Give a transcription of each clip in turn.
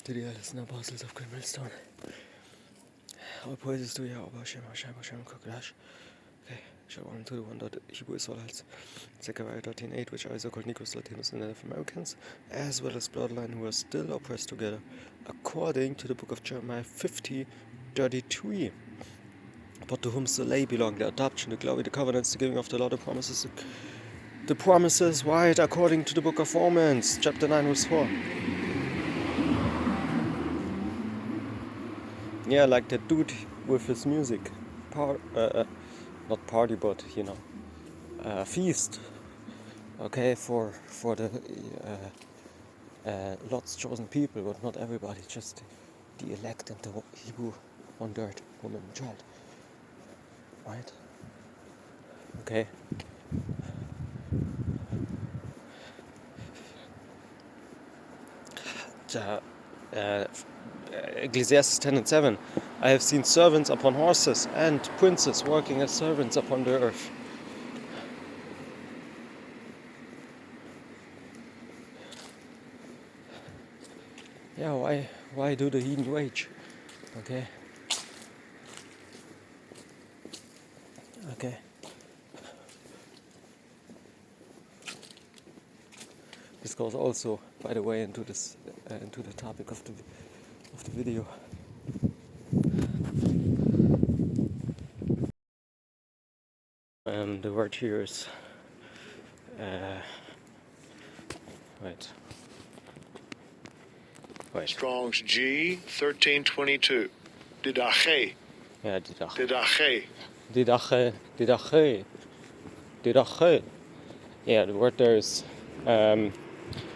to the Alice Apostles of Grimmelstone. All praises to Yahweh, Hashem, Hashem, Hashem, Koklash. Okay, Shalom to the one that Hebrew Israelites, Zechariah 13:8, which are called Nikos, Latinos, and Native Americans, as well as bloodline who are still oppressed together, according to the book of Jeremiah 50:33. But to whom they belong, the adoption, the glory, the covenants, the giving of the law, the promises, right, according to the book of Romans, chapter 9, verse 4. Yeah, like that dude with his music. Not party, but, feast. Okay, for the Lord's chosen people, but not everybody, just the elect and the Hebrew, one third, woman and child. Right? Okay. Ecclesiastes 10:7. I have seen servants upon horses and princes working as servants upon the earth. Yeah, why do the heathen wage? Okay. This goes also, by the way, into this into the topic of the video. The word here is wait. Strong's G 1322. Didache. Yeah, didache. Yeah, the word there is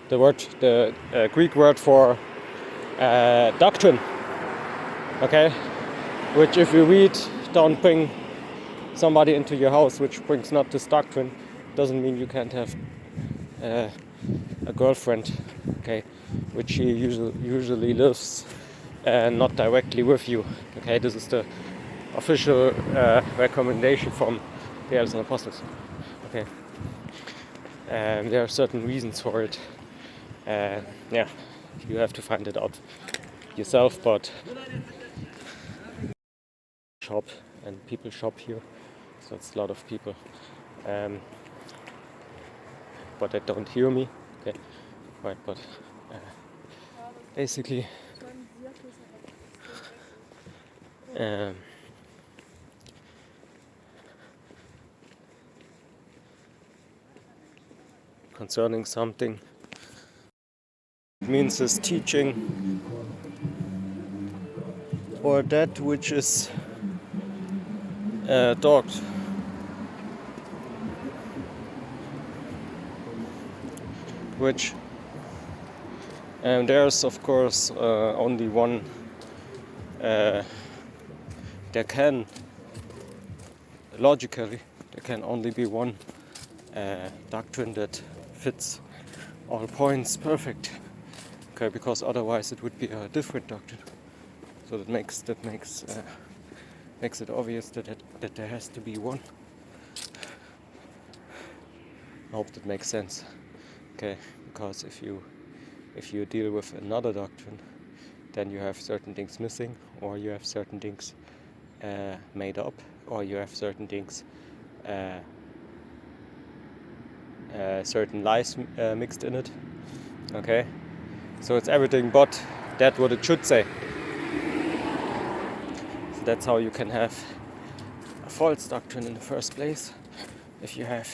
the Greek word for doctrine. Okay, which if you read, don't bring somebody into your house which brings not this doctrine, doesn't mean you can't have a girlfriend, okay, which she usually lives not directly with you. Okay, this is the official recommendation from the Elders and Apostles. Okay, there are certain reasons for it. Yeah, you have to find it out yourself, but shop and people shop here, so it's a lot of people, but they don't hear me. Okay, right, but basically concerning something, it means is teaching or that which is taught, which there's of course only one. There can only be one doctrine that fits all points perfect. Okay, because otherwise it would be a different doctrine. So that makes it obvious that there has to be one. I hope that makes sense. Okay, because if you deal with another doctrine, then you have certain things missing, or you have certain things made up, or you have certain things, certain lies mixed in it. Okay, so it's everything but that what it should say. So that's how you can have a false doctrine in the first place. If you have,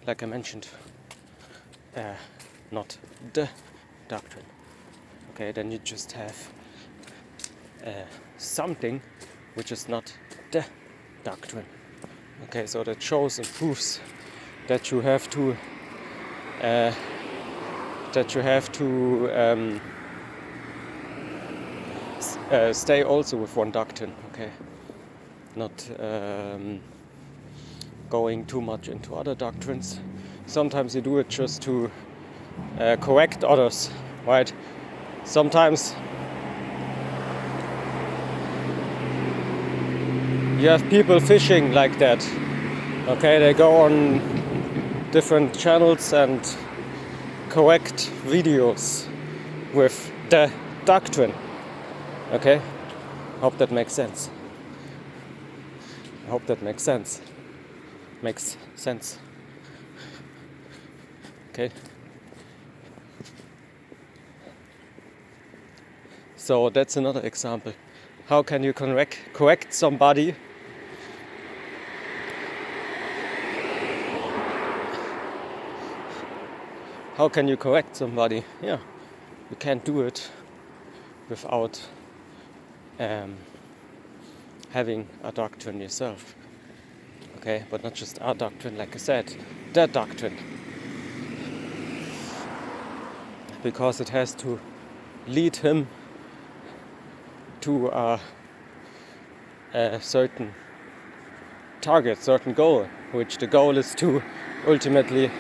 like I mentioned, not the doctrine. Okay, then you just have something which is not the doctrine. Okay, so that shows and proves that you have to stay also with one doctrine. Okay, not going too much into other doctrines. Sometimes you do it just to correct others, right? Sometimes you have people fishing like that. Okay, they go on different channels and correct videos with the doctrine. Okay? Hope that makes sense. I hope that makes sense. Makes sense. Okay? So that's another example. How can you correct somebody How can you correct somebody? Yeah, you can't do it without having a doctrine yourself. Okay, but not just our doctrine, like I said, the doctrine. Because it has to lead him to a certain target, certain goal, which the goal is to ultimately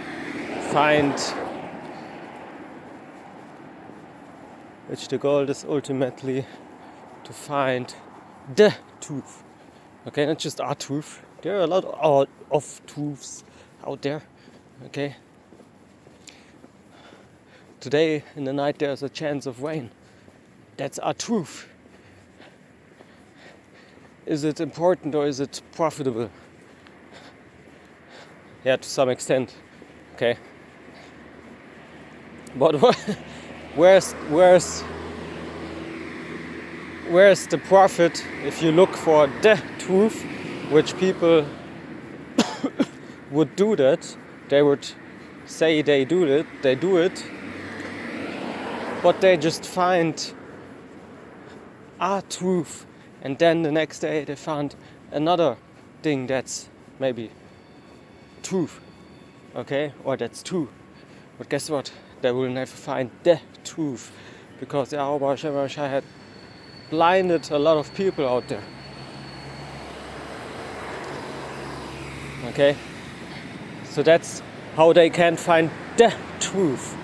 find the truth. Okay, not just our truth. There are a lot of truths out there. Okay. Today in the night there's a chance of rain. That's our truth. Is it important or is it profitable? Yeah, to some extent. Okay. But where's the profit if you look for the truth, which people would do that? They would say they do it, but they just find a truth, and then the next day they found another thing that's maybe truth, okay, or that's true. But guess what? They will never find the truth, because Yahweh Shai had blinded a lot of people out there. Okay? So that's how they can find the truth.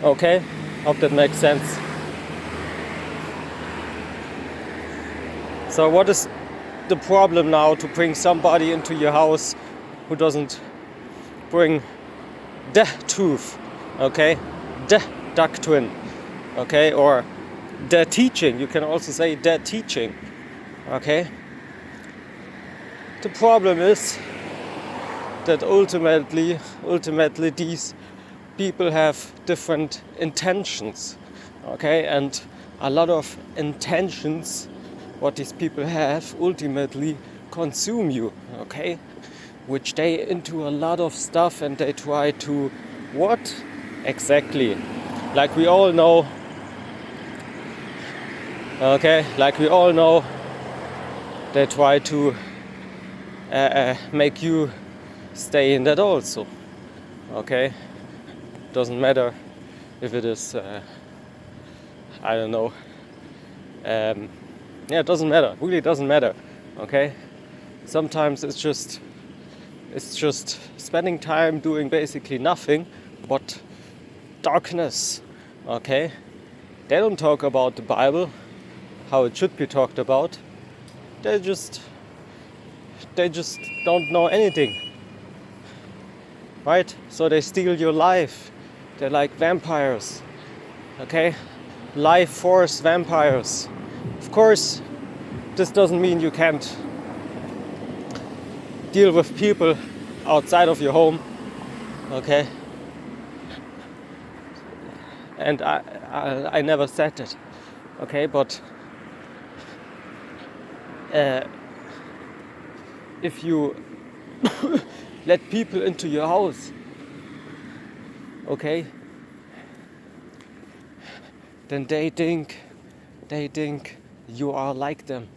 Okay? Hope that makes sense. So what is the problem now to bring somebody into your house who doesn't bring the truth? Okay? The doctrine. Okay? Or the teaching. You can also say the teaching. Okay? The problem is that ultimately these people have different intentions. Okay? And a lot of intentions what these people have ultimately consume you. Okay? Which they into a lot of stuff, and they try to what? Exactly. Like we all know. Okay? Like we all know, they try to make you stay in that also. Okay? Doesn't matter if it is, I don't know. Yeah, it doesn't matter. Really doesn't matter. Okay? Sometimes it's just spending time doing basically nothing but darkness. Okay? They don't talk about the Bible, how it should be talked about. They just don't know anything. Right? So they steal your life. They're like vampires. Okay? Life force vampires. Of course, this doesn't mean you can't deal with people outside of your home. Okay? And I never said that. Okay, but if you let people into your house, okay, then they think you are like them,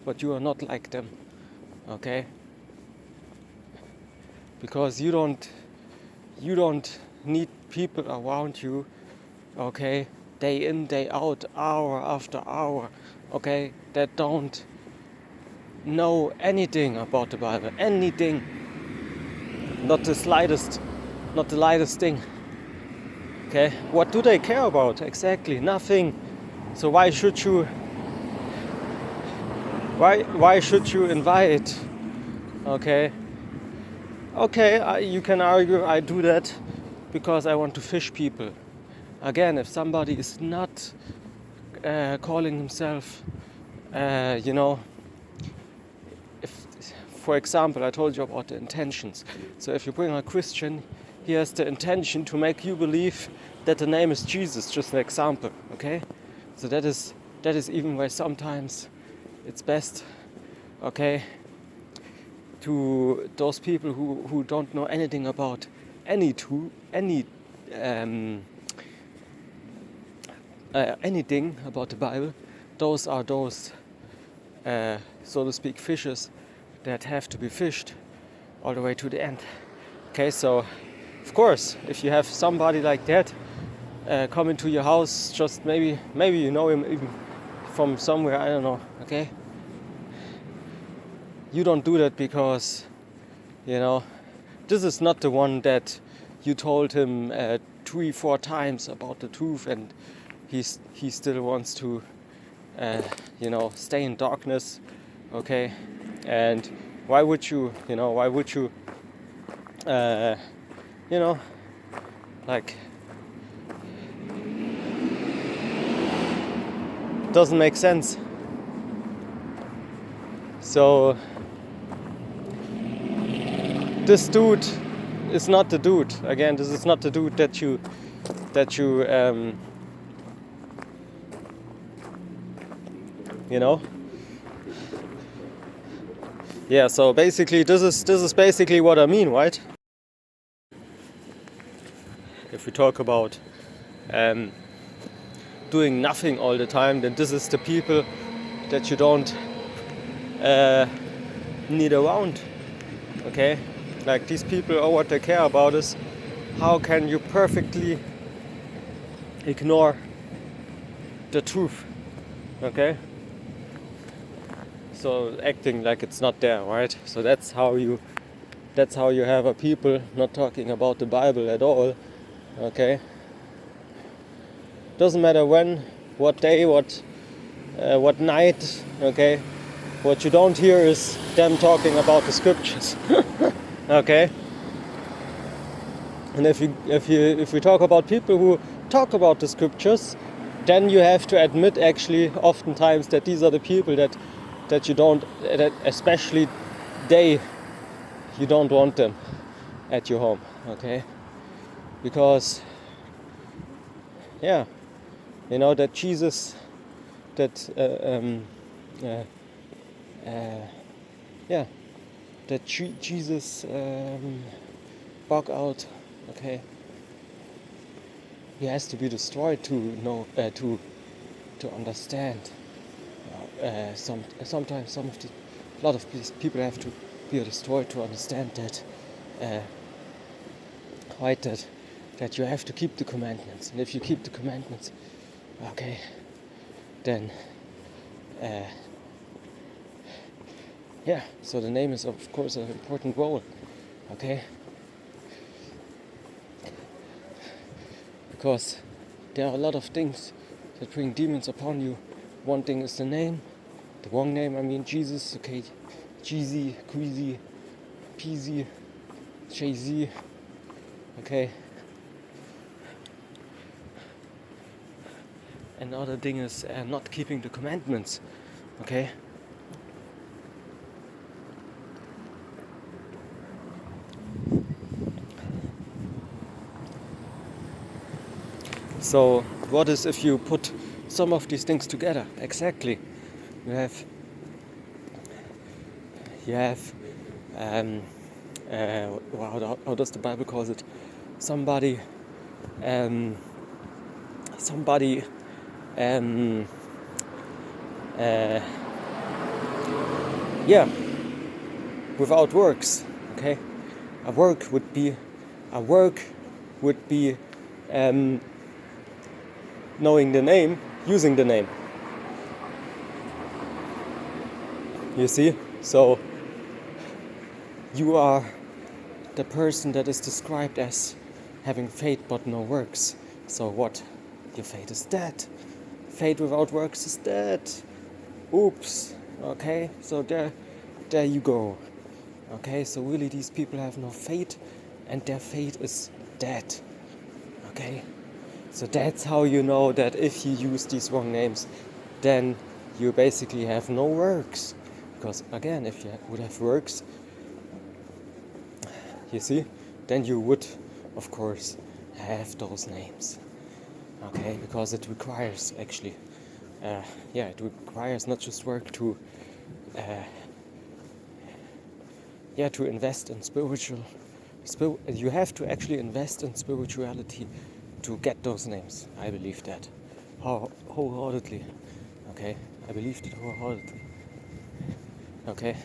but you are not like them. Okay, because you don't need people around you, okay, day in, day out, hour after hour, okay, that don't know anything about the Bible, anything, not the slightest, not the lightest thing. Okay, what do they care about? Exactly, nothing. So why should you invite? Okay, you can argue I do that because I want to fish people. Again, if somebody is not calling himself, you know, if, for example, I told you about the intentions. So if you bring a Christian, he has the intention to make you believe that the name is Jesus, just an example, okay? So that is even why sometimes it's best, okay, to those people who don't know anything about anything about the Bible. Those are those, so to speak, fishes that have to be fished all the way to the end. Okay, so of course, if you have somebody like that come into your house, just maybe you know him even from somewhere, I don't know, okay? You don't do that because, you know, this is not the one that you told him 3-4 times about the truth, and he still wants to, you know, stay in darkness, okay? And why would you, you know, like, doesn't make sense. So this dude is not the dude. Again, this is not the dude that you you know. Yeah, so basically this is basically what I mean, right? If we talk about doing nothing all the time, then this is the people that you don't need around, okay? Like, these people, all what they care about is how can you perfectly ignore the truth, okay? So acting like it's not there, right? So that's how you have a people not talking about the Bible at all, okay? Doesn't matter when, what day, what night, okay? What you don't hear is them talking about the scriptures, okay? And if we talk about people who talk about the scriptures, then you have to admit actually oftentimes that these are the people that you don't, that especially you don't want them at your home, okay? Because, yeah, you know, that Jesus, that Jesus bug out, okay? He has to be destroyed to know, to understand. Sometimes a lot of these people have to be destroyed to understand that, right? That you have to keep the commandments, and if you keep the commandments, okay, then yeah. So the name is of course an important role, okay? Because there are a lot of things that bring demons upon you. One thing is the name, the wrong name, I mean Jesus, okay, Jeezy, Queasy, Peasy, Jay-Z, okay. Another thing is not keeping the commandments, okay. So what is if you put some of these things together? Exactly. You have how does the Bible call it? Somebody without works, okay? A work would be knowing the name, using the name. You see? So you are the person that is described as having faith but no works. So what? Your faith is dead. Faith without works is dead. Oops. Okay, so there you go. Okay, so really these people have no faith and their faith is dead. Okay, so that's how you know that if you use these wrong names, then you basically have no works. Because again, if you would have works, you see, then you would, of course, have those names. Okay, because it requires actually, it requires not just work to, to invest in you have to actually invest in spirituality to get those names. I believe that wholeheartedly. Okay, I believed it wholeheartedly. Okay,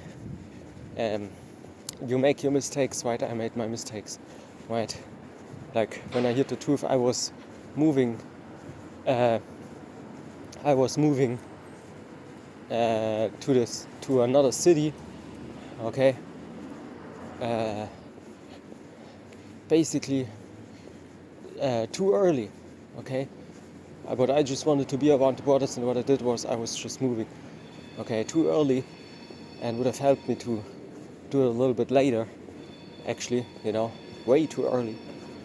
you make your mistakes, right? I made my mistakes, right? Like when I heard the truth, I was moving to another city. Okay, basically too early. Okay, but I just wanted to be around the brothers, and what I did was I was just moving. Okay, too early, and would have helped me to do it a little bit later. Actually, way too early,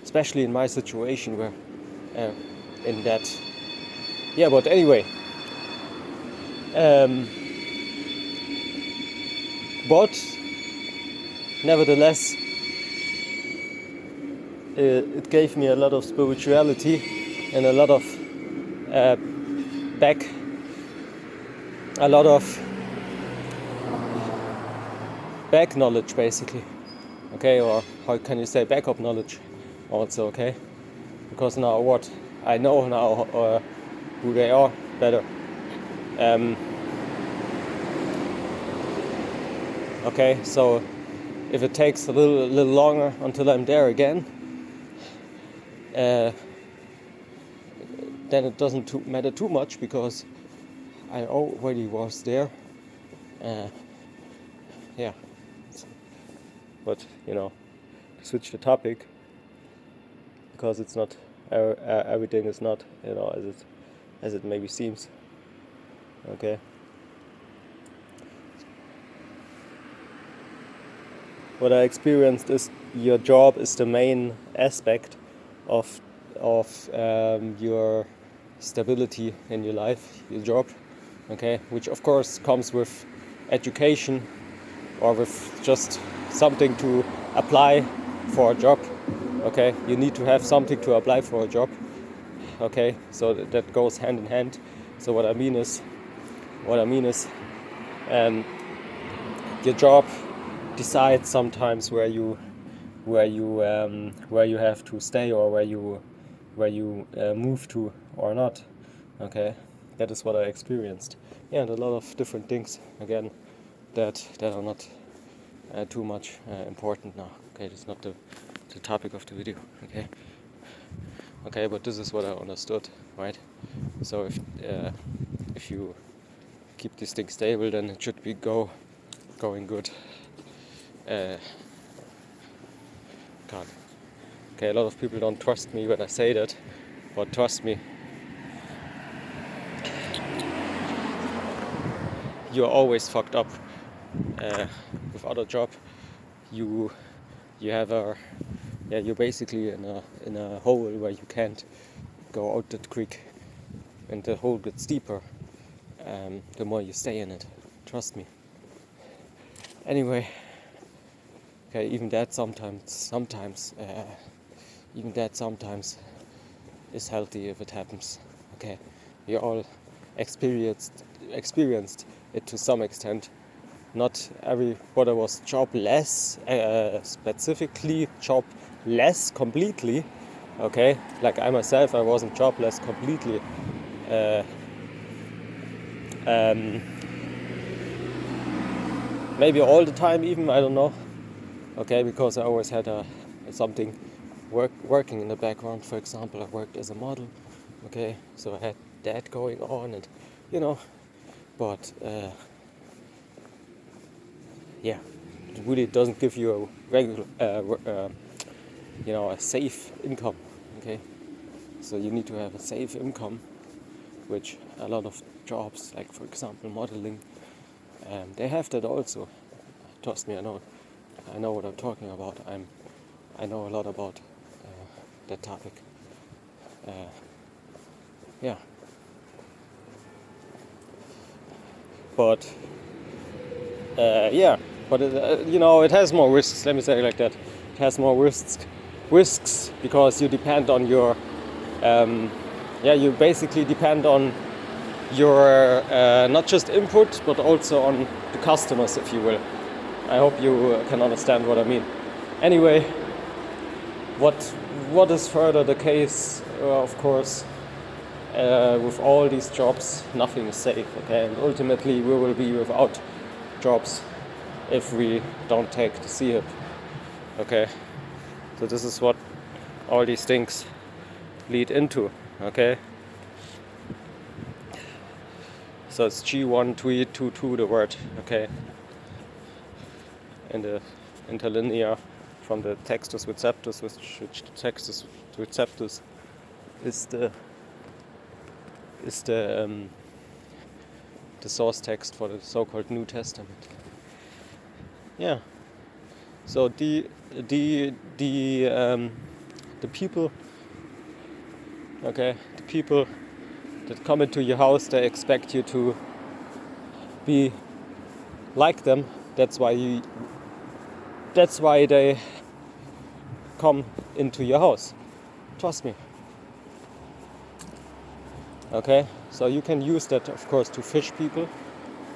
especially in my situation where, in that. Yeah, but anyway. But nevertheless, it gave me a lot of spirituality and a lot of back, a lot of back knowledge, basically. Okay, or how can you say backup knowledge, also. Okay, because now what I know now, who they are better. Okay, so if it takes a little longer until I'm there again, then it doesn't matter too much because I already was there. Yeah, but to switch the topic, because it's not everything is not as it maybe seems. Okay. What I experienced is your job is the main aspect of your stability in your life, your job. Okay, which of course comes with education or with just something to apply for a job. Okay, you need to have something to apply for a job. Okay, so that goes hand in hand. So what I mean is, your job decides sometimes where you have to stay or where you move to or not. Okay, that is what I experienced. Yeah, and a lot of different things again that are not too much important now. Okay, that's not the topic of the video. Okay, but this is what I understood, right? So if you keep this thing stable, then it should be going good. God. Okay, a lot of people don't trust me when I say that, but trust me, you're always fucked up with other job. You have you're basically in a hole where you can't go out that quick, and the hole gets deeper the more you stay in it. Trust me. Anyway, okay, even that sometimes is healthy if it happens. Okay, we all experienced it to some extent. Not everybody was jobless, specifically jobless completely. Okay, like I myself, I wasn't jobless completely. Maybe all the time, even, I don't know. Okay, because I always had something working in the background. For example, I worked as a model. Okay, so I had that going on, and but yeah, it really doesn't give you a regular, a safe income. Okay, so you need to have a safe income, which a lot of jobs, like for example modeling, they have that also. Trust me, I know what I'm talking about. I know a lot about that topic. Yeah. But yeah, but it has more risks. Let me say it like that. It has more risks because you depend on your, you basically depend on your not just input but also on the customers, if you will. I hope you can understand what I mean. Anyway, what is further the case? Of course, with all these jobs, nothing is safe. Okay, and ultimately we will be without jobs if we don't take the CHIP. Okay, so this is what all these things lead into. Okay, so it's G1322 the word. Okay, in the interlinear from the Textus Receptus, which Textus Receptus is the source text for the so-called New Testament. Yeah. So the people, okay, the people that come into your house, they expect you to be like them. That's why they come into your house. Trust me. Okay, so you can use that, of course, to fish people.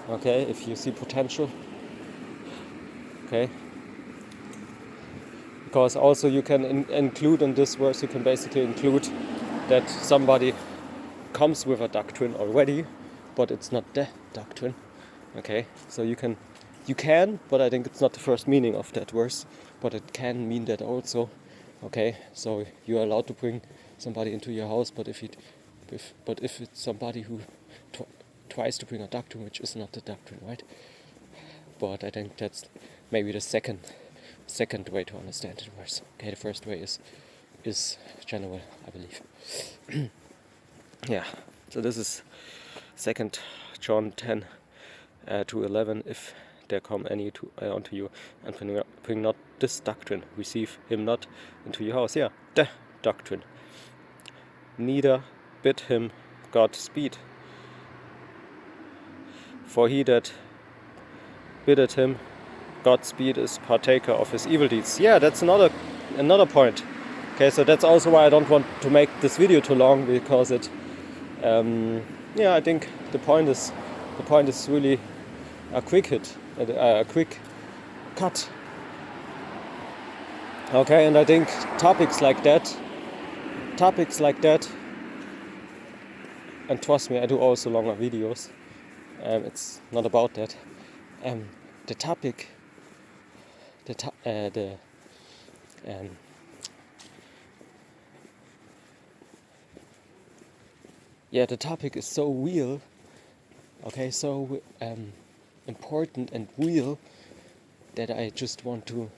Okay, if you see potential. Okay, because also you can include in this verse, you can basically include that somebody comes with a doctrine already, but it's not the doctrine. Okay, so you can, but I think it's not the first meaning of that verse, but it can mean that also. Okay, so you are allowed to bring somebody into your house, but if it's somebody who tries to bring a doctrine which is not the doctrine, right? But I think that's maybe the second way to understand the verse. Okay, the first way is general, I believe. Yeah, so this is 2 John 10 to 11. If there come any unto you, and bring not this doctrine, receive him not into your house. Yeah, the doctrine. Neither bid him God speed. For he that biddeth him Godspeed is partaker of his evil deeds. Yeah, that's another point. Okay, so that's also why I don't want to make this video too long, because it, I think the point is really a quick hit, a quick cut. Okay, and I think topics like that, and trust me, I do also longer videos. It's not about that. The topic. The topic is so real, okay, so important and real, that I just want to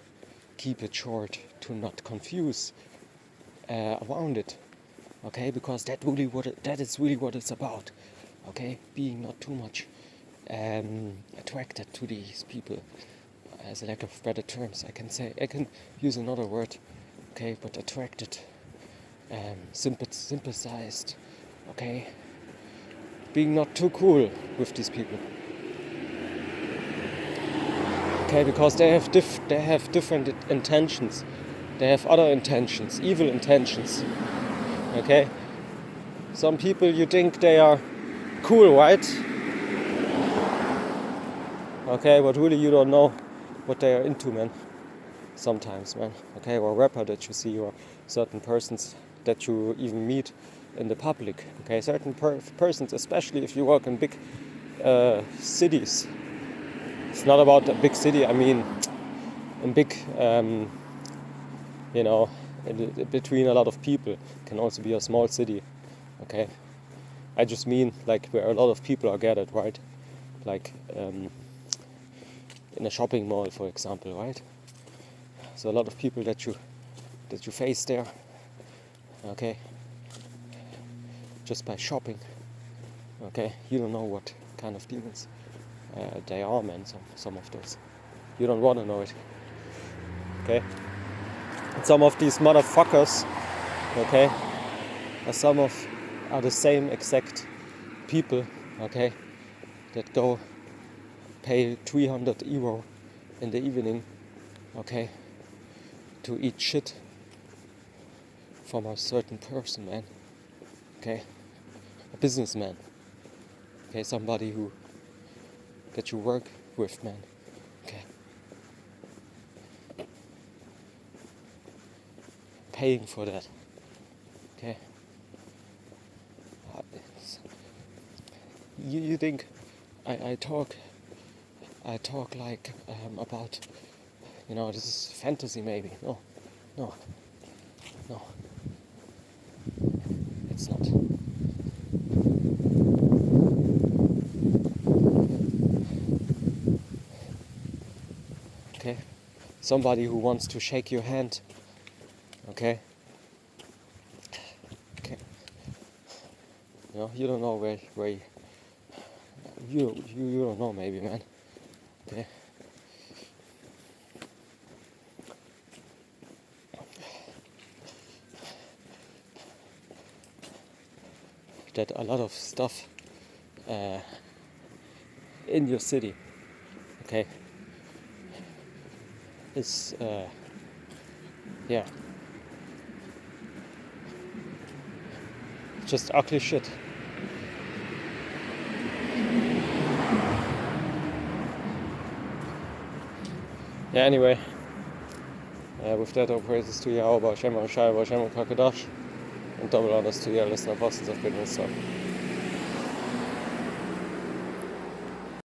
keep it short, to not confuse around it, okay, because that is really what it's about, okay, being not too much attracted to these people. As a lack of better terms, I can use another word, okay, but attracted, sympathized, okay, being not too cool with these people, okay, because they have different intentions, they have other intentions, evil intentions, okay. Some people, you think they are cool, right? Okay, but really you don't know what they are into, man. Sometimes, man. Okay, or a rapper that you see, or certain persons that you even meet in the public. Okay, certain persons, especially if you work in big cities. It's not about a big city. I mean, in big, between a lot of people. It can also be a small city. Okay, I just mean like where a lot of people are gathered, right? Like. In a shopping mall, for example, right? So a lot of people that you face there, okay, just by shopping, okay, you don't know what kind of demons they are, man. Some of those, you don't want to know it, okay. And some of these motherfuckers, okay, are the same exact people, okay, that go pay 300 euro in the evening, okay, to eat shit from a certain person, man, okay, a businessman, okay, somebody that you work with, man, okay, paying for that, okay. You think I talk like about, this is fantasy maybe. No, it's not. Okay, somebody who wants to shake your hand, okay. You don't know where you don't know maybe, man. Okay. That a lot of stuff in your city, okay, is just ugly shit. Yeah, anyway, with that, all praises to Yahweh, Hashem, Shai, Hashem, Kakadash, and double honors to your listener apostles of goodness. So.